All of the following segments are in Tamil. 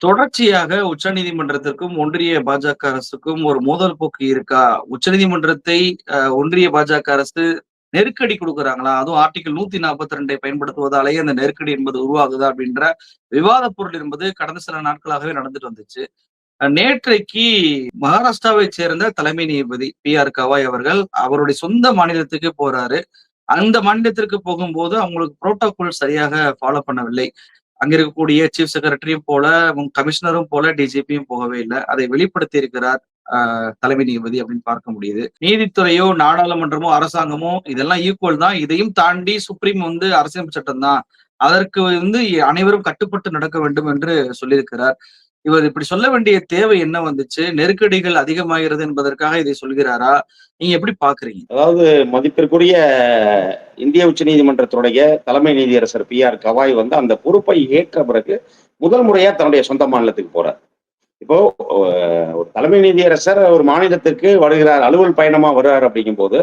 தொடர்ச்சியாக உச்சநீதிமன்றத்திற்கும், ஒன்றிய பாஜக அரசுக்கும் ஒரு மோதல் போக்கு இருக்கா? உச்சநீதிமன்றத்தை ஒன்றிய பாஜக அரசு நெருக்கடி குடுக்குறாங்களா? அதுவும் ஆர்டிகிள் 142 பயன்படுத்துவதாலேயே அந்த நெருக்கடி என்பது உருவாகுதா? அப்படின்ற விவாத பொருள் என்பது கடந்த சில நாட்களாகவே நடந்துட்டு வந்துச்சு. நேற்றைக்கு மகாராஷ்டிராவைச் சேர்ந்த தலைமை நீதிபதி பி.ஆர். கவாய் அவர்கள் அவருடைய சொந்த மாநிலத்துக்கு போறாரு. அந்த மாநிலத்திற்கு போகும்போது அவங்களுக்கு புரோட்டோகால் சரியாக ஃபாலோ பண்ணவில்லை. அங்க இருக்கக்கூடிய சீஃப் செக்ரட்டரியும் போல, கமிஷனரும் போல, டிஜிபியும் போகவே இல்ல. அதை வெளிப்படுத்தி இருக்கிறார் தலைமை நீதிபதி அப்படின்னு பார்க்க முடியுது. நீதித்துறையோ, நாடாளுமன்றமோ, அரசாங்கமோ இதெல்லாம் ஈக்குவல் தான். இதையும் தாண்டி சுப்ரீம் அரசியல் சட்டம் தான். அதற்கு அனைவரும் கட்டுப்பட்டு நடக்க வேண்டும் என்று சொல்லியிருக்கிறார். இவர் இப்படி சொல்ல வேண்டிய தேவை என்ன வந்துச்சு? நெருக்கடிகள் அதிகமாகிறது என்பதற்காக இதை சொல்கிறாரா? நீங்க எப்படி பார்க்குறீங்க? அதாவது மதிப்பிற்குரிய இந்திய உச்சநீதிமன்றத்துடைய தலைமை நீதியரசர் பி.ஆர். கவாய் வந்து அந்த பொறுப்பை ஏற்ற பிறகு முதல் முறையா தன்னுடைய சொந்த மாநிலத்துக்கு போறார். இப்போ ஒரு தலைமை நீதியரசர் ஒரு மாநிலத்திற்கு வருகிறார், அலுவல் பயணமா வருகிறார் அப்படிங்கும்போது,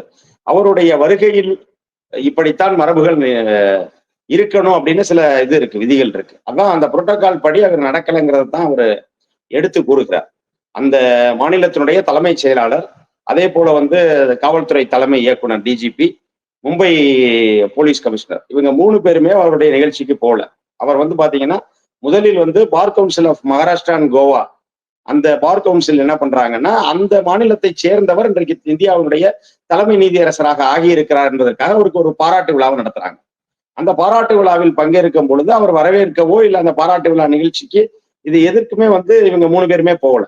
அவருடைய வருகையில் இப்படித்தான் மரபுகள் இருக்கணும் அப்படின்னு சில இது இருக்கு, விதிகள் இருக்கு. அதான் அந்த புரோட்டோகால் படி அவர் நடக்கலைங்கிறது தான் அவர் எடுத்து கூறுகிறார். அந்த மாநிலத்தினுடைய தலைமைச் செயலாளர், அதே போல வந்து காவல்துறை தலைமை இயக்குனர் டிஜிபி, மும்பை போலீஸ் கமிஷனர், இவங்க 3 பேருமே அவருடைய நிகழ்ச்சிக்கு போகல. அவர் வந்து பாத்தீங்கன்னா, முதலில் வந்து bar council of Maharashtra and Goa, அந்த பார் கவுன்சில் என்ன பண்றாங்கன்னா, அந்த மாநிலத்தை சேர்ந்தவர் இன்றைக்கு இந்தியாவுடைய தலைமை நீதியரசராக ஆகியிருக்கிறார் என்பதற்காக அவருக்கு ஒரு பாராட்டு விழாவை நடத்துறாங்க. அந்த பாராட்டு விழாவில் பங்கேற்கும் பொழுது அவர் வரவேற்கவோ இல்லை அந்த பாராட்டு விழா நிகழ்ச்சிக்கு இது எதற்குமே வந்து இவங்க 3 பேருமே போகல.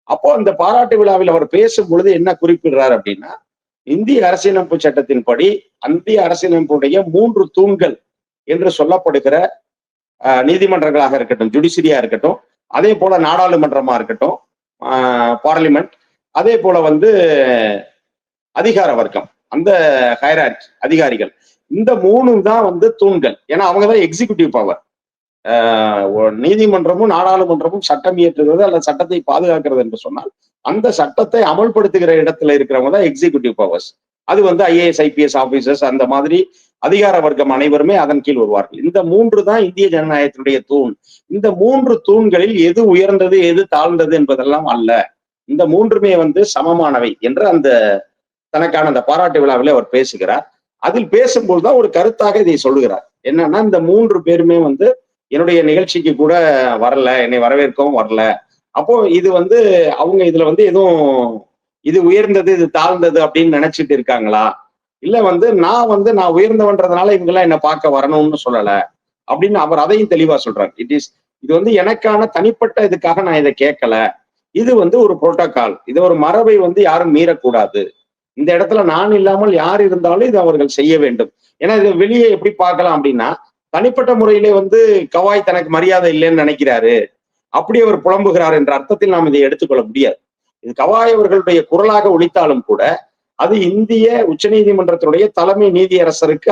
அப்போ அந்த பாராட்டு விழாவில் அவர் பேசும் பொழுது என்ன குறிப்பிடுறார் அப்படின்னா, இந்திய அரசியலமைப்பு சட்டத்தின்படி இந்திய அரசியலமைப்புடைய 3 தூண்கள் என்று சொல்லப்படுகிற நீதிமன்றங்களாக இருக்கட்டும், ஜுடிஷியரியா இருக்கட்டும், அதே போல நாடாளுமன்றமா இருக்கட்டும், பார்லிமெண்ட், அதே போல வந்து அதிகார வர்க்கம், அந்த ஹைரார்கி அதிகாரிகள், இந்த 3 தான் வந்து தூண்கள். ஏன்னா அவங்கதான் எக்ஸிகியூட்டிவ் பவர். நீதிமன்றமும் நாடாளுமன்றமும் சட்டம் இயற்றுகிறது அல்லது சட்டத்தை பாதுகாக்கிறது என்று சொன்னால், அந்த சட்டத்தை அமல்படுத்துகிற இடத்துல இருக்கிறவங்க தான் எக்ஸிகியூட்டிவ் பவர்ஸ். அது வந்து ஐஏஎஸ் ஐபிஎஸ் ஆபீசர்ஸ், அந்த மாதிரி அதிகார வர்க்கம் அனைவருமே அதன் கீழ் வருவார்கள். இந்த 3 தான் இந்திய ஜனநாயகத்தினுடைய தூண். இந்த 3 தூண்களில் எது உயர்ந்தது எது தாழ்ந்தது என்பதெல்லாம் அல்ல, இந்த 3மே வந்து சமமானவை என்று அந்த தனக்கான அந்த பாராட்டு விழாவிலே அவர் பேசுகிறார். அதில் பேசும்போதுதான் ஒரு கருத்தாக இதை சொல்லுகிறார். என்னன்னா, இந்த 3 பேருமே வந்து என்னுடைய நிகழ்ச்சிக்கு கூட வரல, என்னை வரவேற்கவும் வரல. அப்போ இது வந்து அவங்க இதுல வந்து எதுவும் இது உயர்ந்தது இது தாழ்ந்தது அப்படின்னு நினைச்சிட்டு இருக்காங்களா, இல்ல வந்து நான் உயர்ந்தவன்றதுனால இவங்க எல்லாம் என்ன பார்க்க வரணும்னு சொல்லல அப்படின்னு அவர் அதையும் தெளிவா சொல்றாரு. இது வந்து எனக்கான தனிப்பட்ட இதுக்காக நான் இதை கேட்கல, இது வந்து ஒரு புரோட்டோகால், இது ஒரு மரபை வந்து யாரும் மீறக்கூடாது, இந்த இடத்துல நான் இல்லாமல் யார் இருந்தாலும் இது அவர்கள் செய்ய வேண்டும். ஏன்னா இது வெளியே எப்படி பார்க்கலாம் அப்படின்னா, தனிப்பட்ட முறையிலே வந்து கவாய் தனக்கு மரியாதை இல்லைன்னு நினைக்கிறாரு, அப்படி அவர் புலம்புகிறார் என்ற அர்த்தத்தில் நாம் இதை எடுத்துக்கொள்ள முடியாது. இது கவாய் அவர்களுடைய குரலாக ஒலித்தாலும் கூட அது இந்திய உச்சநீதிமன்றத்தினுடைய தலைமை நீதியரசருக்கு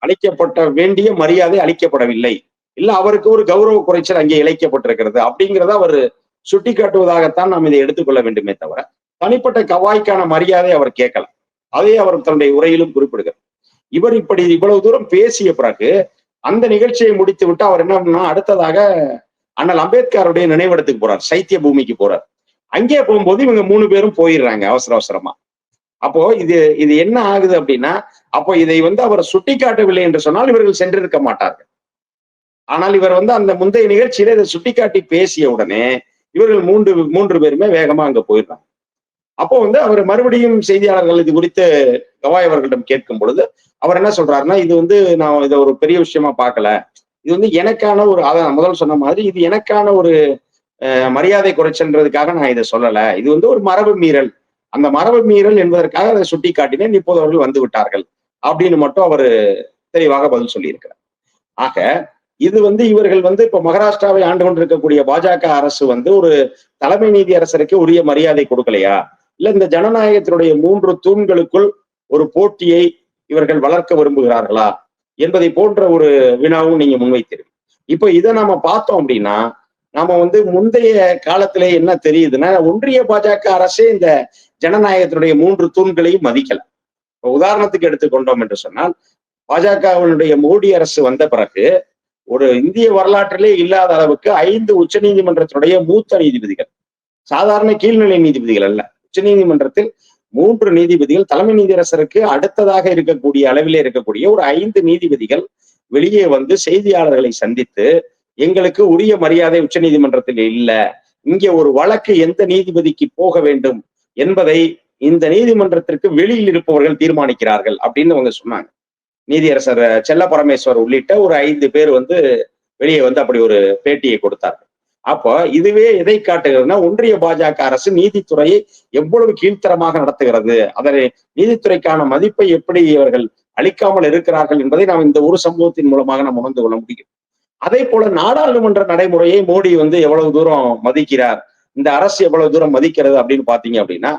அளிக்கப்பட்ட வேண்டிய மரியாதை அளிக்கப்படவில்லை, இல்ல அவருக்கு ஒரு கௌரவ குறைச்சல் அங்கே இழைக்கப்பட்டிருக்கிறது அப்படிங்கிறத அவர் சுட்டிக்காட்டுவதாகத்தான் நாம் இதை எடுத்துக்கொள்ள வேண்டுமே தவிர, தனிப்பட்ட கவாய்க்கான மரியாதை அவர் கேட்கல. அதை அவர் தன்னுடைய உரையிலும் குறிப்பிடுகிறார். இவர் இப்படி இவ்வளவு தூரம் பேசிய பிறகு அந்த நிகழ்ச்சியை முடித்து விட்டு அவர் என்ன பண்ணா, அடுத்ததாக அண்ணல் அம்பேத்கருடைய நினைவிடத்துக்கு போறார், சைத்திய பூமிக்கு போறார். அங்கே போகும்போது இவங்க 3 பேரும் போயிடுறாங்க அவசர அவசரமா. அப்போ இது என்ன ஆகுது அப்படின்னா, அப்போ இதை வந்து அவர் சுட்டிக்காட்டவில்லை என்று சொன்னால் இவர்கள் சென்றிருக்க மாட்டார்கள். ஆனால் இவர் வந்து அந்த முந்தைய நிகழ்ச்சியில இதை சுட்டிக்காட்டி பேசிய உடனே இவர்கள் 3 பேருமே வேகமா அங்க போயிடுறாங்க. அப்போ வந்து அவர் மறுபடியும் செய்தியாளர்கள் இது குறித்து கவாய் அவர்களிடம் கேட்கும் பொழுது அவர் என்ன சொல்றாருன்னா, இது வந்து நான் இதை ஒரு பெரிய விஷயமா பார்க்கல, இது வந்து எனக்கான ஒரு, அதான் முதல் சொன்ன மாதிரி, இது எனக்கான ஒரு மரியாதை குறைச்சல்ன்றதுக்காக நான் இதை சொல்லல, இது வந்து ஒரு மரபு மீறல், அந்த மரபு மீறல் என்பதற்காக அதை சுட்டி காட்டினேன், இப்போது அவர்கள் வந்து விட்டார்கள் அப்படின்னு மட்டும் அவர் தெளிவாக பதில் சொல்லியிருக்கிறார். ஆக இது வந்து இவர்கள் வந்து இப்ப மகாராஷ்டிராவை ஆண்டு கொண்டிருக்கக்கூடிய பாஜக அரசு வந்து ஒரு தலைமை நீதி அரசருக்கு உரிய மரியாதை கொடுக்கலையா, இல்ல இந்த ஜனநாயகத்தினுடைய 3 தூண்களுக்குள் ஒரு போட்டியை இவர்கள் வளர்க்க விரும்புகிறார்களா என்பதை போன்ற ஒரு வினாவும் நீங்க முன்வைத்தீர்கள். இப்போ இதை நாம பார்த்தோம் அப்படின்னா, நாம வந்து முந்தைய காலத்திலே என்ன தெரியுதுன்னா, ஒன்றிய பாஜக அரசே இந்த ஜனநாயகத்தினுடைய 3 தூண்களையும் மதிக்கல. உதாரணத்துக்கு எடுத்துக்கொண்டோம் என்று சொன்னால், பாஜகவினுடைய மோடி அரசு வந்த பிறகு ஒரு இந்திய வரலாற்றிலே இல்லாத அளவுக்கு 5 உச்சநீதிமன்றத்தினுடைய மூத்த நீதிபதிகள், சாதாரண கீழ்நிலை நீதிபதிகள் அல்ல. உச்சநீதிமன்றத்தில் 3 நீதிபதிகள், தலைமை நீதியரசருக்கு அடுத்ததாக இருக்கக்கூடிய அளவிலே இருக்கக்கூடிய ஒரு 5 நீதிபதிகள் வெளியே வந்து செய்தியாளர்களை சந்தித்து, எங்களுக்கு உரிய மரியாதை உச்சநீதிமன்றத்தில் இல்ல, இங்கே ஒரு வழக்கு எந்த நீதிபதிக்கு போக வேண்டும் என்பதை இந்த நீதிமன்றத்திற்கு வெளியில் இருப்பவர்கள் தீர்மானிக்கிறார்கள் அப்படின்னு அவங்க சொன்னாங்க. நீதியரசர் செல்ல பரமேஸ்வர் உள்ளிட்ட ஒரு 5 பேர் வந்து வெளியே வந்து அப்படி ஒரு பேட்டியை கொடுத்தார்கள். அப்போ இதுவே எதை காட்டுகிறதுனா, ஒன்றிய பாஜக அரசு நீதித்துறையை எவ்வளவு கீழ்த்தரமாக நடத்துகிறது, அதனை நீதித்துறைக்கான மதிப்பை எப்படி இவர்கள் அளிக்காமல் இருக்கிறார்கள் என்பதை நாம் இந்த ஒரு சம்பவத்தின் மூலமாக நாம் உணர்ந்து கொள்ள முடியும். அதே போல நாடாளுமன்ற நடைமுறையை மோடி வந்து எவ்வளவு தூரம் மதிக்கிறார், இந்த அரசு எவ்வளவு தூரம் மதிக்கிறது அப்படின்னு பாத்தீங்க அப்படின்னா,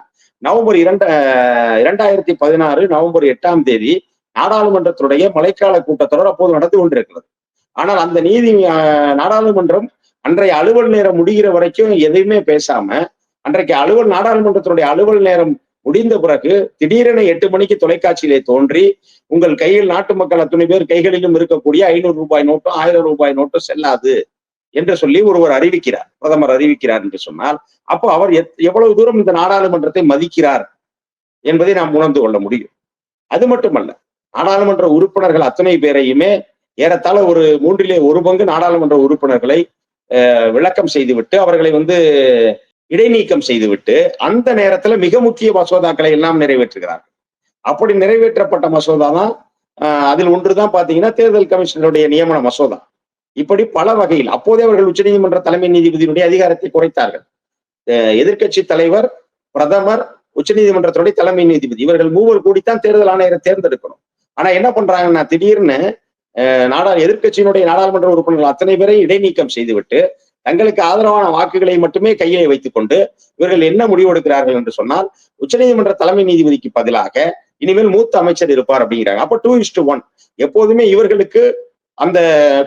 நவம்பர் 2016 நவம்பர் 8ஆம் தேதி நாடாளுமன்றத்துடைய மழைக்கால கூட்டத்தொடர் அப்போது நடந்து கொண்டிருக்கிறது. ஆனால் அந்த நாடாளுமன்றம் அன்றைய அலுவல் நேரம் முடிகிற வரைக்கும் எதையுமே பேசாம, அன்றைக்கு நாடாளுமன்றத்தினுடைய அலுவல் நேரம் முடிந்த பிறகு திடீரென 8 மணிக்கு தொலைக்காட்சியிலே தோன்றி, உங்கள் கையில் நாட்டு மக்கள் அத்தனை பேர் கைகளிலும் இருக்கக்கூடிய 500 ரூபாய் நோட்டும் 1000 ரூபாய் நோட்டும் செல்லாது என்று சொல்லி ஒருவர் அறிவிக்கிறார், பிரதமர் அறிவிக்கிறார் என்று சொன்னால், அப்போ அவர் எவ்வளவு தூரம் இந்த நாடாளுமன்றத்தை மதிக்கிறார் என்பதை நாம் உணர்ந்து கொள்ள முடியும். அது மட்டுமல்ல, நாடாளுமன்ற உறுப்பினர்கள் அத்தனை பேரையுமே ஏறத்தாழ ஒரு 1/3 நாடாளுமன்ற உறுப்பினர்களை விளக்கம் செய்துவிட்டு, அவர்களை வந்து இடைநீக்கம் செய்துவிட்டு, அந்த நேரத்துல மிக முக்கிய மசோதாக்களை எல்லாம் நிறைவேற்றுகிறார்கள். அப்படி நிறைவேற்றப்பட்ட மசோதா தான் அதில் ஒன்றுதான் பாத்தீங்கன்னா தேர்தல் கமிஷனருடைய நியமன மசோதா. இப்படி பல வகையில் அப்போதே அவர்கள் உச்சநீதிமன்ற தலைமை நீதிபதியினுடைய அதிகாரத்தை குறைத்தார்கள். எதிர்க்கட்சி தலைவர், பிரதமர், உச்சநீதிமன்றத்தினுடைய தலைமை நீதிபதி இவர்கள் மூவர் கூடித்தான் தேர்தல் ஆணையரை தேர்ந்தெடுக்கணும். ஆனா என்ன பண்றாங்கன்னா, திடீர்னு எதிர்க்கட்சியினுடைய நாடாளுமன்ற உறுப்பினர்கள் அத்தனை பேரை இடைநீக்கம் செய்துவிட்டு, தங்களுக்கு ஆதரவான வாக்குகளை மட்டுமே கையிலே வைத்துக் கொண்டு இவர்கள் என்ன முடிவெடுக்கிறார்கள் என்று சொன்னால், உச்சநீதிமன்ற தலைமை நீதிபதிக்கு பதிலாக இனிமேல் மூத்த அமைச்சர் இருப்பார் அப்படிங்கிறாங்க. அப்ப 2:1 எப்போதுமே இவர்களுக்கு அந்த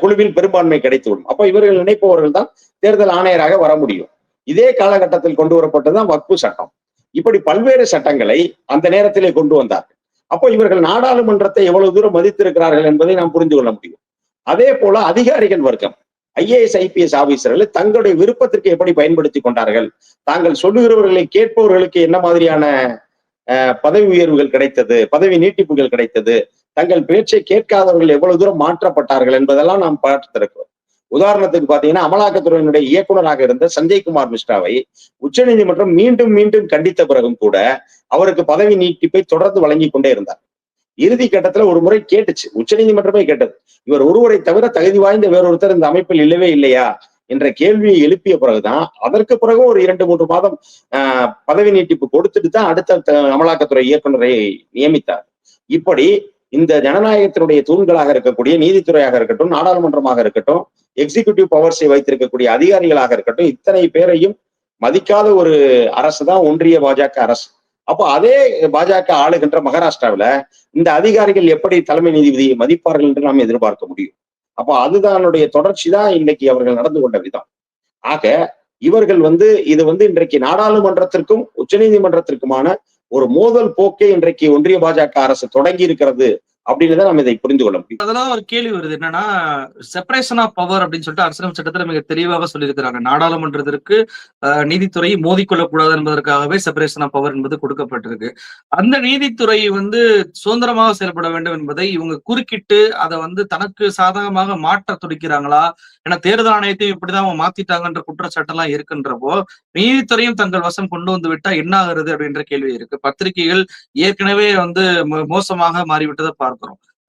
குழுவில் பெரும்பான்மை கிடைத்துவிடும். அப்ப இவர்கள் நினைப்பவர்கள் தான் தேர்தல் ஆணையராக வர முடியும். இதே காலகட்டத்தில் கொண்டு வரப்பட்டதுதான் வக்பு சட்டம். இப்படி பல்வேறு சட்டங்களை அந்த நேரத்திலே கொண்டு வந்தார்கள். அப்போ இவர்கள் நாடாளுமன்றத்தை எவ்வளவு தூரம் மதித்திருக்கிறார்கள் என்பதை நாம் புரிந்து கொள்ள முடியும். அதே போல அதிகாரிகள் வர்க்கம், IAS IPS ஆபீசர்கள் தங்களுடைய விருப்பத்திற்கு எப்படி பயன்படுத்தி கொண்டார்கள், தாங்கள் சொல்லுகிறவர்களை கேட்பவர்களுக்கு என்ன மாதிரியான பதவி உயர்வுகள் கிடைத்தது, பதவி நீட்டிப்புகள் கிடைத்தது, தங்கள் பேச்சை கேட்காதவர்கள் எவ்வளவு தூரம் மாற்றப்பட்டார்கள் என்பதெல்லாம் நாம் பார்த்திருக்கிறோம். உதாரணத்துக்கு பாத்தீங்கன்னா, அமலாக்கத்துறையினுடைய இயக்குநராக இருந்த சஞ்சய்குமார் மிஸ்ராவை உச்சநீதிமன்றம் மீண்டும் மீண்டும் கண்டித்த பிறகும் கூட அவருக்கு பதவி நீட்டிப்பை தொடர்ந்து வழங்கி கொண்டே இருந்தார். இறுதி கட்டத்துல ஒரு முறை கேட்டுச்சு, உச்சநீதிமன்றமே கேட்டது, இவர் ஒருவரை தவிர தகுதி வாய்ந்த வேறொருத்தர் இந்த அமைப்பில் இல்லவே இல்லையா என்ற கேள்வியை எழுப்பிய பிறகுதான், அதற்கு பிறகு ஒரு 2-3 மாதம் பதவி நீட்டிப்பு கொடுத்துட்டு தான் அடுத்த அமலாக்கத்துறை இயக்குநரை நியமித்தார். இப்படி இந்த ஜனநாயகத்தினுடைய தூண்களாக இருக்கக்கூடிய நீதித்துறையாக இருக்கட்டும், நாடாளுமன்றமாக இருக்கட்டும், எக்ஸிகியூட்டிவ் பவர்ஸை வைத்திருக்கக்கூடிய அதிகாரிகளாக இருக்கட்டும், இத்தனை பேரையும் மதிக்காத ஒரு அரசு தான் ஒன்றிய பாஜக அரசு. அப்போ அதே பாஜக ஆளுகின்ற மகாராஷ்டிராவில இந்த அதிகாரிகள் எப்படி தலைமை நீதிபதியை மதிப்பார்கள் என்று நாம் எதிர்பார்க்க முடியும். அப்போ அதுதானுடைய தொடர்ச்சி தான் இன்னைக்கு அவர்கள் நடந்து கொண்ட விதம். ஆக இவர்கள் வந்து இது வந்து இன்றைக்கு நாடாளுமன்றத்திற்கும் உச்சநீதிமன்றத்திற்குமான ஒரு மோதல் போக்கை இன்றைக்கு ஒன்றிய பாஜக அரசு தொடங்கி இருக்கிறது அப்படின்னு நம்ம இதை புரிந்து கொள்ள முடியும். அதெல்லாம் ஒரு கேள்வி வருது என்னன்னா, செப்பரேஷன் ஆஃப் பவர் அப்படின்னு சொல்லிட்டு அரசியலமைப்பு சட்டத்துல மிக தெளிவாக சொல்லியிருக்கிறாங்க. நாடாளுமன்றத்திற்கு நீதித்துறை மோதிக்கொள்ளக்கூடாது என்பதற்காகவே செப்பரேஷன் ஆஃப் பவர் என்பது கொடுக்கப்பட்டிருக்கு. அந்த நீதித்துறை வந்து சுதந்திரமாக செயல்பட வேண்டும் என்பதை இவங்க குறுக்கிட்டு அதை வந்து தனக்கு சாதகமாக மாற்ற துடிக்கிறாங்களா? ஏன்னா தேர்தல் ஆணையத்தையும் இப்படிதான் அவங்க மாத்திட்டாங்கன்ற குற்றச்சாட்டு எல்லாம் இருக்குன்றப்போ, நீதித்துறையும் தங்கள் வசம் கொண்டு வந்து விட்டா என்ன ஆகுறது அப்படின்ற கேள்வி இருக்கு. பத்திரிகைகள் ஏற்கனவே வந்து மோசமாக மாறிவிட்டதை பார்க்கிறோம்.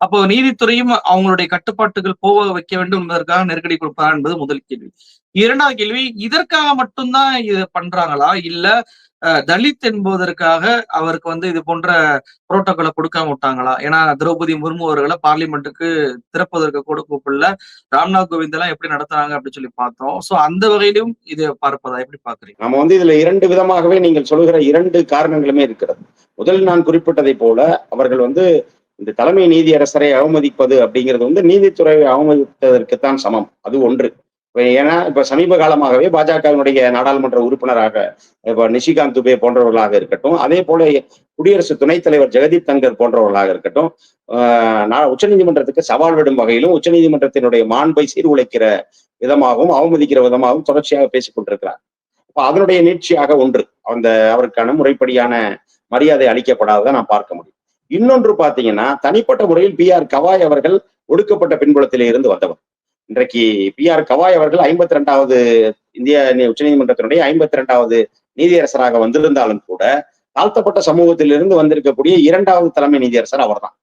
அப்போ நீதித்துறையும் அவங்களுடைய கட்டுப்பாட்டுகள் போக வைக்க வேண்டும் என்பதற்காக நெருக்கடி கொடுப்பாரா என்பது முதல் கேள்வி. இரண்டாவது கேள்வி, இதற்காக மட்டும்தான் இது பண்றாங்களா, இல்ல தலித் என்பதற்காக அவருக்கு வந்து இது போன்ற புரோட்டோகாலை கொடுக்காம விட்டாங்களா? ஏன்னா திரௌபதி முர்மு அவர்களை பார்லிமெண்ட்டுக்கு திறப்பதற்கு கூட கூப்பிடல, ராம்நாத் கோவிந்த் எல்லாம் எப்படி நடத்துறாங்க அப்படின்னு சொல்லி பார்த்தோம். சோ அந்த வகையிலும் இது பார்ப்பதா எப்படி பாக்குறீங்க? நம்ம வந்து இதுல 2 விதமாகவே நீங்கள் சொல்லுகிற 2 காரணங்களுமே இருக்கிறது. முதலில் நான் குறிப்பிட்டதை போல அவர்கள் வந்து இந்த தலைமை நீதியரசரை அவமதிப்பது அப்படிங்கிறது வந்து நீதித்துறையை அவமதித்ததற்குத்தான் சமம். அது ஒன்று. ஏன்னா இப்ப சமீப காலமாகவே பாஜகவினுடைய நாடாளுமன்ற உறுப்பினராக இப்ப நிஷிகாந்த் துபே போன்றவர்களாக இருக்கட்டும், அதே போல குடியரசு துணைத் தலைவர் ஜெகதீப் தங்கர் போன்றவர்களாக இருக்கட்டும், உச்சநீதிமன்றத்துக்கு சவால் விடும் வகையிலும் உச்சநீதிமன்றத்தினுடைய மாண்பை சீர்குலைக்கிற விதமாகவும் அவமதிக்கிற விதமாகவும் தொடர்ச்சியாக பேசிக் கொண்டிருக்கிறார். அப்ப அதனுடைய நீட்சியாக ஒன்று அந்த அவருக்கான முறைப்படியான மரியாதை அளிக்கப்படாததை நான் பார்க்க முடியும். இன்னொன்று பாத்தீங்கன்னா, தனிப்பட்ட முறையில் பி.ஆர். கவாய் அவர்கள் ஒடுக்கப்பட்ட பின்புலத்திலே இருந்து வந்தவர். இன்றைக்கு பி.ஆர். கவாய் அவர்கள் 52வது இந்திய உச்சநீதிமன்றத்தினுடைய 52வது நீதியரசராக வந்திருந்தாலும் கூட தாழ்த்தப்பட்ட சமூகத்திலிருந்து வந்திருக்கக்கூடிய 2வது தலைமை நீதியரசர் அவர்தான்.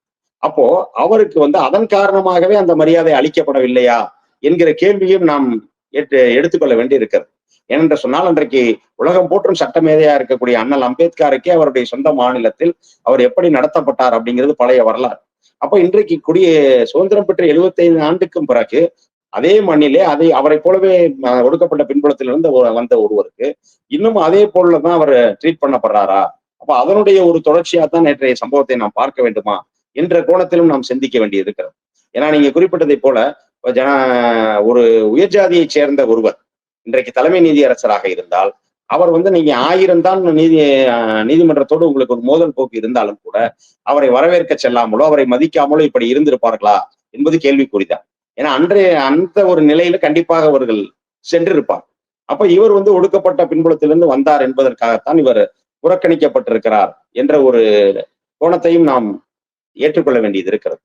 அப்போ அவருக்கு அதன் காரணமாகவே அந்த மரியாதை அளிக்கப்படவில்லையா என்கிற கேள்வியும் நாம் எடுத்துக்கொள்ள வேண்டி இருக்கிறது. ஏனென்று சொன்னால், அன்றைக்கு உலகம் போற்றும் சட்டமேதையா இருக்கக்கூடிய அண்ணல் அம்பேத்கருக்கே அவருடைய சொந்த மாநிலத்தில் அவர் எப்படி நடத்தப்பட்டார் அப்படிங்கிறது பழைய வரலாறு. அப்ப இன்றைக்கு சுதந்திரம் பெற்ற 75 ஆண்டுக்கும் பிறகு அதே மண்ணிலே அவரை போலவே ஒடுக்கப்பட்ட பின்புலத்திலிருந்து வந்த ஒருவருக்கு இன்னும் அதே போலதான் அவர் ட்ரீட் பண்ணப்படுறாரா? அப்ப அதனுடைய ஒரு தொடர்ச்சியா தான் நேற்றைய சம்பவத்தை நாம் பார்க்க வேண்டுமா என்ற கோணத்திலும் நாம் சிந்திக்க வேண்டியது இருக்கிறது. ஏன்னா நீங்க குறிப்பிட்டதை போல ஒரு உயர்ஜாதியை சேர்ந்த ஒருவர் இன்றைக்கு தலைமை நீதியரசராக இருந்தால் அவர் நீங்க 1000 தான் நீதிமன்றத்தோடு உங்களுக்கு ஒரு மோதல் போக்கு இருந்தாலும் கூட அவரை வரவேற்க செல்லாமலோ அவரை மதிக்காமலோ இப்படி இருந்திருப்பார்களா என்பது கேள்விக்குறிதான். ஏன்னா அந்த ஒரு நிலையில கண்டிப்பாக அவர்கள் சென்றிருப்பார். அப்ப இவர் ஒடுக்கப்பட்ட பின்புலத்திலிருந்து வந்தார் என்பதற்காகத்தான் இவர் புறக்கணிக்கப்பட்டிருக்கிறார் என்ற ஒரு கோணத்தையும் நாம் ஏற்றுக்கொள்ள வேண்டியது இருக்கிறது.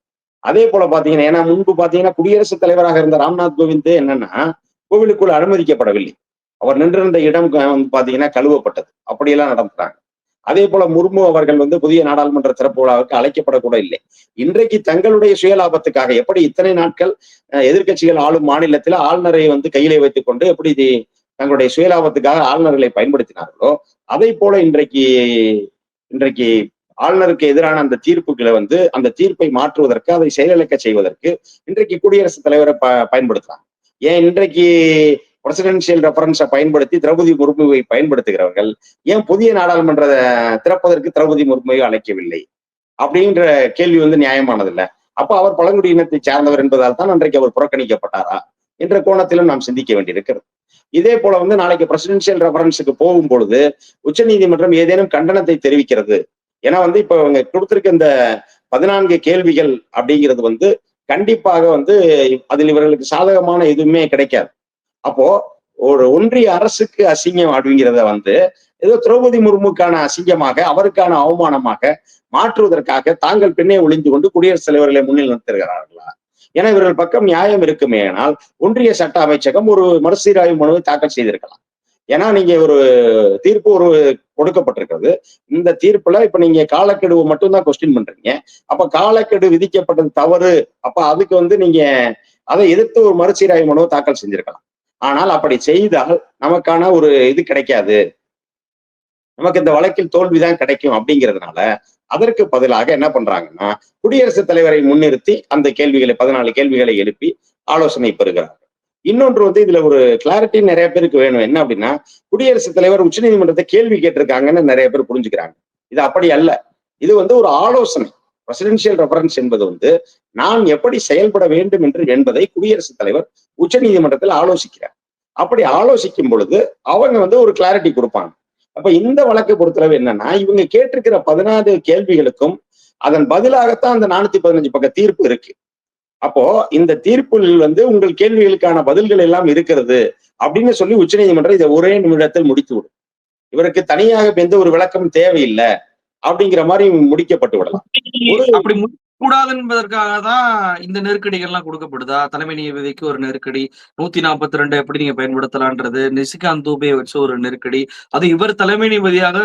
அதே போல பாத்தீங்கன்னா, ஏன்னா முன்பு பாத்தீங்கன்னா குடியரசுத் தலைவராக இருந்த ராம்நாத் கோவிந்த் என்னன்னா கோவிலுக்குள் அனுமதிக்கப்படவில்லை. அவர் நின்றிருந்த இடம் பாத்தீங்கன்னா கழுவப்பட்டது. அப்படியெல்லாம் நடந்துட்டாங்க. அதே போல முர்மு அவர்கள் புதிய நாடாளுமன்ற திறப்பு விழாவுக்கு அழைக்கப்படக்கூட இல்லை. இன்றைக்கு தங்களுடைய சுயலாபத்துக்காக எப்படி இத்தனை நாட்கள் எதிர்க்கட்சிகள் ஆளும் மாநிலத்தில் ஆளுநரை கையிலே வைத்துக் கொண்டு எப்படி தங்களுடைய சுயலாபத்துக்காக ஆளுநர்களை பயன்படுத்தினார்களோ அதை போல இன்றைக்கு ஆளுநருக்கு எதிரான அந்த தீர்ப்புகளை அந்த தீர்ப்பை மாற்றுவதற்கு அதை செயலிழக்க செய்வதற்கு இன்றைக்கு குடியரசுத் தலைவரை பயன்படுத்துறாங்க. ஏன் இன்றைக்கு பிரசிடென்சியல் ரெஃபரன்ஸை பயன்படுத்தி திரௌபதி முர்முவை பயன்படுத்துகிறவர்கள் ஏன் புதிய நாடாளுமன்ற திறப்பதற்கு திரௌபதி முர்முவை அழைக்கவில்லை அப்படின்ற கேள்வி நியாயமானது இல்ல. அப்ப அவர் பழங்குடியினத்தை சார்ந்தவர் என்பதால் தான் அன்றைக்கு அவர் புறக்கணிக்கப்பட்டாரா என்ற கோணத்திலும் நாம் சிந்திக்க வேண்டியிருக்கிறது. இதே போல நாளைக்கு பிரசிடென்சியல் ரெஃபரன்ஸுக்கு போகும் பொழுது உச்ச நீதிமன்றம் ஏதேனும் கண்டனத்தை தெரிவிக்கிறது. ஏன்னா இப்ப இவங்க கொடுத்திருக்க இந்த 14 கேள்விகள் அப்படிங்கிறது கண்டிப்பாக அதில் இவர்களுக்கு சாதகமான எதுவுமே கிடைக்காது. அப்போ ஒரு ஒன்றிய அரசுக்கு அசிங்கம் அப்படிங்கிறத ஏதோ திரௌபதி முர்முக்கான அசிங்கமாக அவருக்கான அவமானமாக மாற்றுவதற்காக தாங்கள் பின்னே ஒளிந்து கொண்டு குடியரசுத் தலைவர்களை முன்னில் நிறுத்துகிறார்களா? ஏன்னா இவர்கள் பக்கம் நியாயம் இருக்குமே ஆனால் ஒன்றிய சட்ட அமைச்சகம் ஒரு மறுசீராய்வு மனுவை தாக்கல் செய்திருக்கலாம். ஏன்னா நீங்க ஒரு தீர்ப்பு கொடுக்கப்பட்டிருக்கிறது. இந்த தீர்ப்புல இப்ப நீங்க காலக்கெடுவை மட்டும்தான் கொஸ்டின் பண்றீங்க. அப்ப காலக்கெடு விதிக்கப்பட்டது தவறு. அப்ப அதுக்கு நீங்க அதை எதிர்த்து ஒரு மறுசீராய்வு மனுவை தாக்கல் செஞ்சிருக்கலாம். ஆனால் அப்படி செய்தால் நமக்கான ஒரு இது கிடைக்காது, நமக்கு இந்த வழக்கில் தோல்விதான் கிடைக்கும் அப்படிங்கிறதுனால அதற்கு பதிலாக என்ன பண்றாங்கன்னா குடியரசுத் தலைவரை முன்னிறுத்தி அந்த 14 கேள்விகளை எழுப்பி ஆலோசனை பெறுகிறார்கள். இன்னொன்று இதுல ஒரு கிளாரிட்டி நிறைய பேருக்கு வேணும். என்ன அப்படின்னா, குடியரசுத் தலைவர் உச்சநீதிமன்றத்தை கேள்வி கேட்டிருக்காங்கன்னு நிறைய பேர் புரிஞ்சுக்கிறாங்க. இது அப்படி அல்ல. இது ஒரு ஆலோசனை. பிரசிடென்சியல் ரெஃபரன்ஸ் என்பது நான் எப்படி செயல்பட வேண்டும் என்பதை குடியரசுத் தலைவர் உச்ச நீதிமன்றத்தில் ஆலோசிக்கிறார். அப்படி ஆலோசிக்கும் பொழுது அவங்க ஒரு கிளாரிட்டி கொடுப்பாங்க. அப்ப இந்த வழக்கை பொறுத்தளவு என்னன்னா, இவங்க கேட்டிருக்கிற 14 கேள்விகளுக்கும் அதன் பதிலாகத்தான் அந்த 415 பக்க தீர்ப்பு இருக்கு. அப்போ இந்த தீர்ப்பில் உங்கள் கேள்விகளுக்கான பதில்கள் எல்லாம் இருக்கிறது அப்படின்னு சொல்லி உச்சநீதிமன்றம் இதை ஒரே நிமிடத்தில் முடித்து விடும். இவருக்கு தனியாக எந்த ஒரு விளக்கமும் தேவையில்லை அப்படிங்கிற மாதிரி முடிக்கப்பட்டு விடலாம். அப்படி கூடாது என்பதற்காக தான் இந்த நெருக்கடிகள் எல்லாம் கொடுக்கப்படுதா? தலைமை நீதிபதிக்கு ஒரு நெருக்கடி, 142 எப்படி நீங்க பயன்படுத்தலான்றது, நிஷிகாந்த் தூபே வச்சு ஒரு நெருக்கடி. அது இவர் தலைமை நீதிபதியாக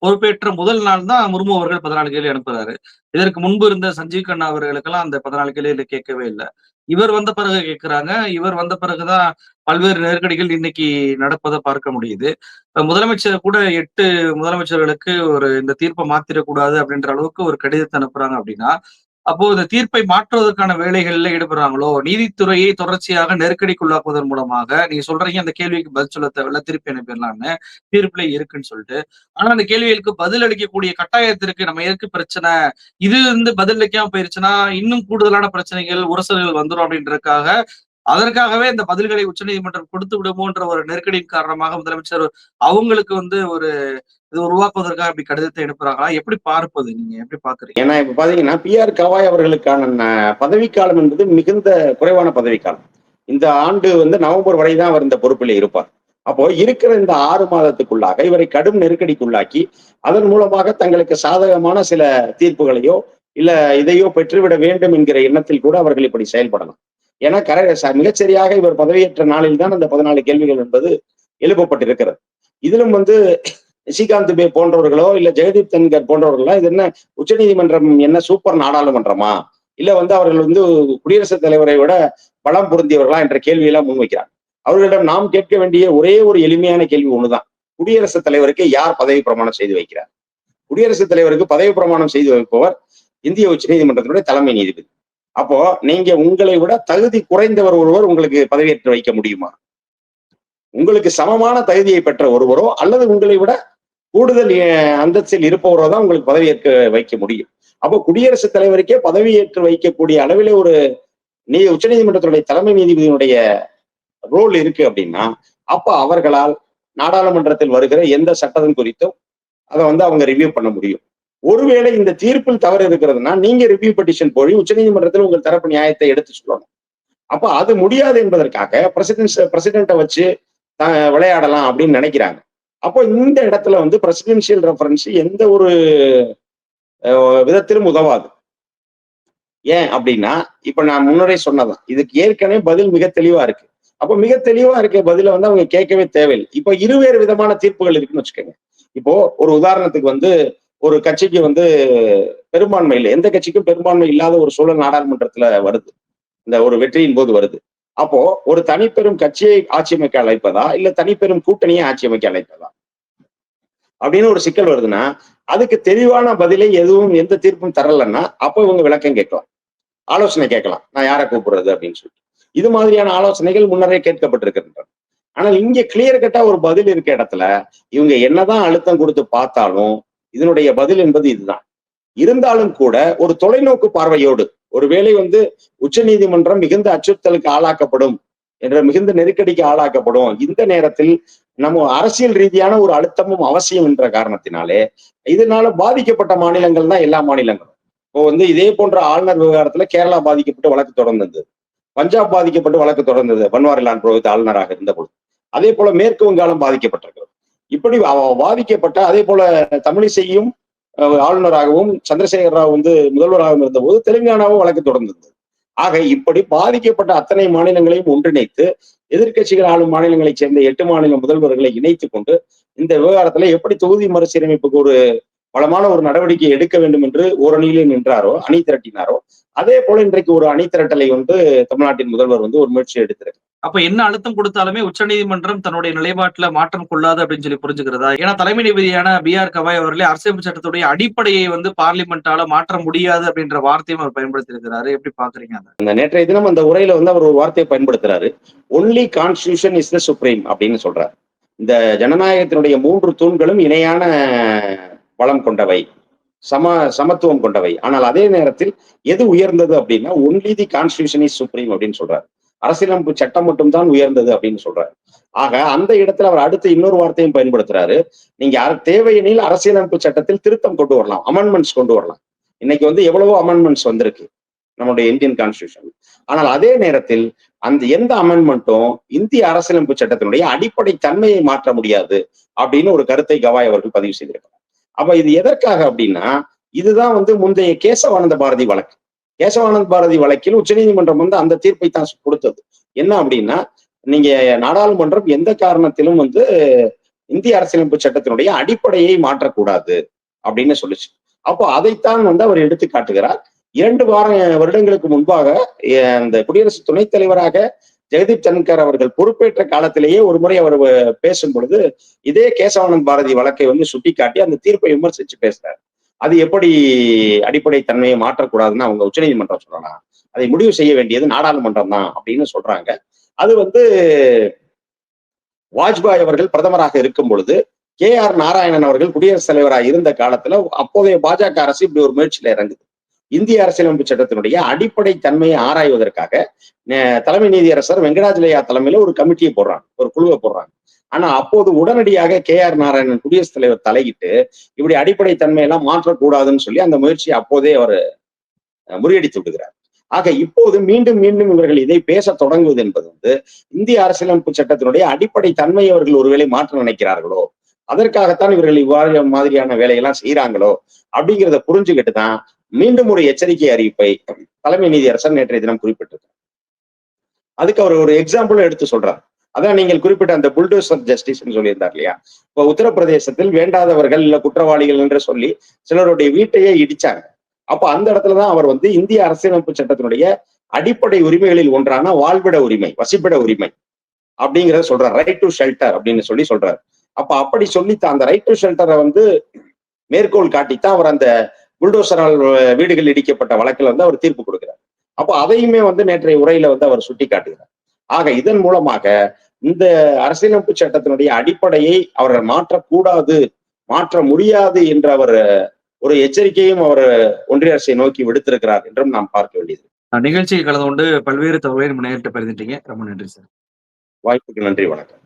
பொறுப்பேற்ற முதல் நாள் தான் முர்மு அவர்கள் 14 கேள்வி அனுப்புறாரு. இதற்கு முன்பு இருந்த சஞ்சீவ் கண்ணா அவர்களுக்கெல்லாம் அந்த 14 கேள்வியில கேட்கவே இல்லை. இவர் வந்த பிறகு கேட்கிறாங்க. இவர் வந்த பிறகுதான் பல்வேறு நெருக்கடிகள் இன்னைக்கு நடப்பதை பார்க்க முடியுது. முதலமைச்சர் கூட 8 முதலமைச்சர்களுக்கு இந்த தீர்ப்பை மாத்திரக்கூடாது அப்படின்ற அளவுக்கு ஒரு கடிதத்தை அனுப்புறாங்க அப்படின்னா, அப்போ இந்த தீர்ப்பை மாற்றுவதற்கான வேலைகள்ல ஈடுபடுறாங்களோ? நீதித்துறையை தொடர்ச்சியாக நெருக்கடிக்குள்ளாக்குவதன் மூலமாக நீங்க சொல்றீங்க அந்த கேள்விக்கு பதில் சொல்ல தேவையில்ல, திருப்பி அனுப்பிடலாம்னு தீர்ப்புல இருக்குன்னு சொல்லிட்டு. ஆனா அந்த கேள்விகளுக்கு பதில் அளிக்கக்கூடிய கட்டாயத்திற்கு நம்ம எதுக்கு பிரச்சனை? இது பதில் அளிக்காம போயிருச்சுன்னா இன்னும் கூடுதலான பிரச்சனைகள், உரசல்கள் வந்துடும் அப்படின்றதுக்காக அதற்காகவே இந்த பதில்களை உச்சநீதிமன்றம் கொடுத்து விடுமோன்ற ஒரு நெருக்கடியின் காரணமாக முதலமைச்சர் அவங்களுக்கு ஒரு இது உருவாக்குவதற்காக இப்படி கடிதத்தை அனுப்புறாங்களா? எப்படி பார்ப்பது? நீங்க எப்படி பார்க்குறீங்க? ஏன்னா இப்ப பாத்தீங்கன்னா PR கவாய் அவர்களுக்கான பதவிக்காலம் என்பது மிகுந்த குறைவான பதவிக்காலம். இந்த ஆண்டு நவம்பர் வரை தான் அவர் இந்த பொறுப்பில் இருப்பார். அப்போ இருக்கிற இந்த 6 மாதத்துக்குள்ளாக இவரை கடும் நெருக்கடிக்குள்ளாக்கி அதன் மூலமாக தங்களுக்கு சாதகமான சில தீர்ப்புகளையோ இல்ல இதையோ பெற்றுவிட வேண்டும் என்கிற எண்ணத்தில் கூட அவர்கள் இப்படி செயல்படலாம். ஏன்னா மிகச்சரியாக இவர் பதவியேற்ற நாளில் தான் அந்த 14 கேள்விகள் என்பது எழுப்பப்பட்டிருக்கிறது. இதிலும் நிஷிகாந்த் பே போன்றவர்களோ இல்ல ஜெகதீப் தன்கர் போன்றவர்களோ இது என்ன உச்சநீதிமன்றம் என்ன சூப்பர் நாடாளுமன்றமா இல்ல அவர்கள் குடியரசுத் தலைவரை விட பலம் பொருந்தியவர்களா என்ற கேள்வியெல்லாம் முன்வைக்கிறார். அவர்களிடம் நாம் கேட்க வேண்டிய ஒரே ஒரு எளிமையான கேள்வி ஒண்ணுதான். குடியரசுத் தலைவருக்கு யார் பதவி பிரமாணம் செய்து வைக்கிறார்? குடியரசுத் தலைவருக்கு பதவி பிரமாணம் செய்து வைப்பவர் இந்திய உச்சநீதிமன்றத்தினுடைய தலைமை நீதிபதி. அப்போ நீங்க உங்களை விட தகுதி குறைந்தவர் ஒருவர் உங்களுக்கு பதவியேற்று வைக்க முடியுமா? உங்களுக்கு சமமான தகுதியை பெற்ற ஒருவரோ அல்லது உங்களை விட கூடுதல் அந்தஸ்தில் இருப்பவரோ தான் உங்களுக்கு பதவியேற்க வைக்க முடியும். அப்போ குடியரசுத் தலைவருக்கே பதவியேற்று வைக்கக்கூடிய அளவிலே ஒரு உச்சநீதிமன்றத்தினுடைய தலைமை நீதிபதியினுடைய ரோல் இருக்கு அப்படின்னா, அப்ப அவர்களால் நாடாளுமன்றத்தில் வருகிற எந்த சட்டத்தின் குறித்தும் அதை அவங்க ரிவ்யூ பண்ண முடியும். ஒருவேளை இந்த தீர்ப்பில் தவறு இருக்கிறதுனா நீங்க ரிவ்யூ பெட்டிஷன் போய் உச்சநீதிமன்றத்தில் உங்கள் தரப்பு நியாயத்தை எடுத்து சொல்லணும். அப்ப அது முடியாது என்பதற்காக பிரசிடென்ட்டை வச்சு விளையாடலாம் அப்படின்னு நினைக்கிறாங்க. அப்போ இந்த இடத்துல பிரசிடென்சியல் ரெஃபரன்ஸ் எந்த ஒரு விதத்திலும் உதவாது. ஏன் அப்படின்னா இப்ப நான் முன்னரே சொன்னதான் இதுக்கு ஏற்கனவே பதில் மிக தெளிவா இருக்கு. அப்போ மிக தெளிவா இருக்க பதில அவங்க கேட்கவே தேவையில்லை. இப்போ இருவேறு விதமான தீர்ப்புகள் இருக்குன்னு வச்சுக்கோங்க. இப்போ ஒரு உதாரணத்துக்கு ஒரு கட்சிக்கு பெரும்பான்மை இல்லை, எந்த கட்சிக்கும் பெரும்பான்மை இல்லாத ஒரு சூழல் நாடாளுமன்றத்துல வருது, இந்த ஒரு வெற்றியின் போது வருது. அப்போ ஒரு தனிப்பெரும் கட்சியை ஆட்சி அமைக்க அழைப்பதா இல்ல தனிப்பெரும் கூட்டணியை ஆட்சி அமைக்க அழைப்பதா அப்படின்னு ஒரு சிக்கல் வருதுன்னா அதுக்கு தெளிவான பதிலை எந்த தீர்ப்பும் தரலன்னா அப்ப இவங்க விளக்கம் கேட்கலாம், ஆலோசனை கேட்கலாம், நான் யாரை கூப்பிடுறது அப்படின்னு சொல்லிட்டு. இது மாதிரியான ஆலோசனைகள் முன்னரே கேட்கப்பட்டிருக்கின்றன. ஆனால் இங்க கிளியர் கட்டா ஒரு பதில் இருக்க இடத்துல இவங்க என்னதான் அழுத்தம் கொடுத்து பார்த்தாலும் இதனுடைய பதில் என்பது இதுதான். இருந்தாலும் கூட ஒரு தொலைநோக்கு பார்வையோடு ஒருவேளை உச்ச நீதிமன்றம் மிகுந்த அச்சுறுத்தலுக்கு ஆளாக்கப்படும் என்ற மிகுந்த நெருக்கடிக்கு ஆளாக்கப்படும், இந்த நேரத்தில் நம்ம அரசியல் ரீதியான ஒரு அழுத்தமும் அவசியம் என்ற காரணத்தினாலே இதனால பாதிக்கப்பட்ட மாநிலங்கள் தான் எல்லா மாநிலங்களும். இப்போ இதே போன்ற ஆளுநர் விவகாரத்துல கேரளா பாதிக்கப்பட்டு வழக்கு தொடர்ந்தது, பஞ்சாப் பாதிக்கப்பட்டு வழக்கு தொடர்ந்தது பன்வாரிலால் புரோஹித் ஆளுநராக இருந்த பொழுது. அதே போல மேற்கு வங்காளம் பாதிக்கப்பட்டிருக்கிறது. இப்படி பாதிக்கப்பட்ட அதே போல தமிழிசையும் ஆளுநராகவும் சந்திரசேகர ராவ் முதல்வராகவும் இருந்த போது தெலுங்கானாவும் வழக்கு தொடர்ந்தது. ஆக இப்படி பாதிக்கப்பட்ட அத்தனை மாநிலங்களையும் ஒன்றிணைத்து எதிர்க்கட்சிகள் ஆளும் மாநிலங்களைச் சேர்ந்த 8 மாநில முதல்வர்களை இணைத்துக் கொண்டு இந்த விவகாரத்துல எப்படி தொகுதி மறுசீரமைப்புக்கு ஒரு பலமான ஒரு நடவடிக்கை எடுக்க வேண்டும் என்று ஓரணியிலே நின்றாரோ, அணி திரட்டினாரோ, அதே போல இன்றைக்கு ஒரு அணி திரட்டலை தமிழ்நாட்டின் முதல்வர் ஒரு முயற்சி எடுத்திருக்கு. அப்ப என்ன அழுத்தம் கொடுத்தாலுமே உச்சநீதிமன்றம் தன்னுடைய நிலைப்பாட்டுல மாற்றம் கொள்ளாது அப்படின்னு சொல்லி புரிஞ்சுக்கிறதா? ஏன்னா தலைமை நீதிபதியான BR கவாய் அவர்களே அரசியல் சட்டத்துடைய அடிப்படையை பார்லிமெண்டால மாற்ற முடியாது அப்படின்ற வார்த்தையும் அவர் பயன்படுத்தி இருக்கிறாரு. எப்படி பாக்குறீங்க? அந்த நேற்றைய தினம் அந்த உரையில அவர் ஒரு வார்த்தையை பயன்படுத்துறாரு, only constitution is the supreme அப்படின்னு சொல்றாரு. இந்த ஜனநாயகத்தினுடைய 3 தூண்களும் இணையான பலம் கொண்டவை, சமத்துவம் கொண்டவை. ஆனால் அதே நேரத்தில் எது உயர்ந்தது அப்படின்னா only the constitution is supreme அப்படின்னு சொல்றாரு. அரசியலமைப்பு சட்டம் மட்டும்தான் உயர்ந்தது அப்படின்னு சொல்றாரு. ஆக அந்த இடத்துல அவர் அடுத்து இன்னொரு வார்த்தையும் பயன்படுத்துறாரு, நீங்க தேவையெனில் அரசியலமைப்பு சட்டத்தில் திருத்தம் கொண்டு வரலாம், அமெண்ட்மெண்ட்ஸ் கொண்டு வரலாம். இன்னைக்கு எவ்வளவோ அமெண்ட்மெண்ட்ஸ் வந்திருக்கு நம்மளுடைய இந்தியன் கான்ஸ்டிடியூஷன். ஆனால் அதே நேரத்தில் அந்த எந்த அமெண்ட்மெண்ட்டும் இந்திய அரசியலமைப்பு சட்டத்தினுடைய அடிப்படை தன்மையை மாற்ற முடியாது அப்படின்னு ஒரு கருத்தை கவாய் அவர்கள் பதிவு செய்திருக்கிறார். அப்ப இது எதற்காக அப்படின்னா இதுதான் முந்தைய கேசவானந்த பாரதி வழக்கு. கேசவானந்த பாரதி வழக்கில் உச்சநீதிமன்றம் அந்த தீர்ப்பை தான் கொடுத்தது. என்ன அப்படின்னா நீங்க நாடாளுமன்றம் எந்த காரணத்திலும் இந்திய அரசியலமைப்பு சட்டத்தினுடைய அடிப்படையை மாற்றக்கூடாது அப்படின்னு சொல்லுச்சு. அப்போ அதைத்தான் அவர் எடுத்து காட்டுகிறார். 2 வருடங்களுக்கு முன்பாக அந்த குடியரசு துணைத் தலைவராக ஜெகதீப் தன்கர் அவர்கள் பொறுப்பேற்ற காலத்திலேயே ஒரு முறை அவர் பேசும் பொழுது இதே கேசவானந்த் பாரதி வழக்கை சுட்டிக்காட்டி அந்த தீர்ப்பை விமர்சிச்சு பேசுறாரு. அது எப்படி அடிப்படை தன்மையை மாற்றக்கூடாதுன்னு அவங்க உச்சநீதிமன்றம் சொல்லலாம், அதை முடிவு செய்ய வேண்டியது நாடாளுமன்றம் தான் அப்படின்னு சொல்றாங்க. அது வாஜ்பாய் அவர்கள் பிரதமராக இருக்கும் பொழுது KR நாராயணன் அவர்கள் குடியரசுத் தலைவராக இருந்த காலத்துல அப்போதைய பாஜக அரசு இப்படி ஒரு முயற்சியில இறங்குது. இந்திய அரசியலமைப்பு சட்டத்தினுடைய அடிப்படை தன்மையை ஆராய்வதற்காக தலைமை நீதியரசர் வெங்கடாஜலயா தலைமையில ஒரு கமிட்டியை போடுறாங்க, ஒரு குழுவை போடுறாங்க. ஆனா அப்போது உடனடியாக KR நாராயணன் குடியரசுத் தலைவர் தலையிட்டு இப்படி அடிப்படை தன்மையெல்லாம் மாற்றக்கூடாதுன்னு சொல்லி அந்த முயற்சியை அப்போதே அவர் முறியடித்து விடுகிறார். ஆக இப்போது மீண்டும் மீண்டும் இவர்கள் இதை பேச தொடங்குவது என்பது இந்திய அரசியலமைப்பு சட்டத்தினுடைய அடிப்படை தன்மையை அவர்கள் ஒருவேளை மாற்ற நினைக்கிறார்களோ, அதற்காகத்தான் இவர்கள் இவ்வாறு மாதிரியான வேலையெல்லாம் செய்யறாங்களோ அப்படிங்கிறத புரிஞ்சுக்கிட்டு தான் மீண்டும் ஒரு எச்சரிக்கை அறிவிப்பை தலைமை நீதியரசர் நேற்றைய தினம் குறிப்பிட்டிருக்கார். அதுக்கு அவர் ஒரு எக்ஸாம்பிள் எடுத்து சொல்றார். அதான் நீங்கள் குறிப்பிட்ட அந்த புல்டோசர் ஜஸ்டிஸ் சொல்லியிருந்தார் இல்லையா? இப்ப உத்தரப்பிரதேசத்தில் வேண்டாதவர்கள் இல்ல குற்றவாளிகள் என்று சொல்லி சிலருடைய வீட்டையே இடிச்சாங்க. அப்ப அந்த இடத்துலதான் அவர் இந்திய அரசியலமைப்பு சட்டத்தினுடைய அடிப்படை உரிமைகளில் ஒன்றான வாழ்விட உரிமை, வசிப்பிட உரிமை அப்படிங்கிறத சொல்றார். ரைட் டு ஷெல்டர் அப்படின்னு சொல்லி சொல்றாரு. அப்ப அப்படி சொல்லித்தான் அந்த ரைட் டு ஷெல்டரை மேற்கோள் காட்டித்தான் அவர் அந்த புல்டோசரால் வீடுகள் இடிக்கப்பட்ட வழக்கில் அவர் தீர்ப்பு கொடுக்கிறார். அப்ப அதையுமே நேற்றைய உரையில அவர் சுட்டி காட்டுகிறார். ஆக இதன் மூலமாக இந்த அரசியலமைப்பு சட்டத்தினுடைய அடிப்படையை அவர்கள் மாற்றக்கூடாது, மாற்ற முடியாது என்ற அவர் ஒரு எச்சரிக்கையும் அவர் ஒன்றிய அரசை நோக்கி விடுத்திருக்கிறார் என்றும் நாம் பார்க்க வேண்டியது. நிகழ்ச்சியை கலந்து கொண்டு பல்வேறு தகவலை நம்ம நேரிட்டு பகிர்ந்துட்டீங்க. ரொம்ப நன்றி சார். வாய்ப்புக்கு நன்றி, வணக்கம்.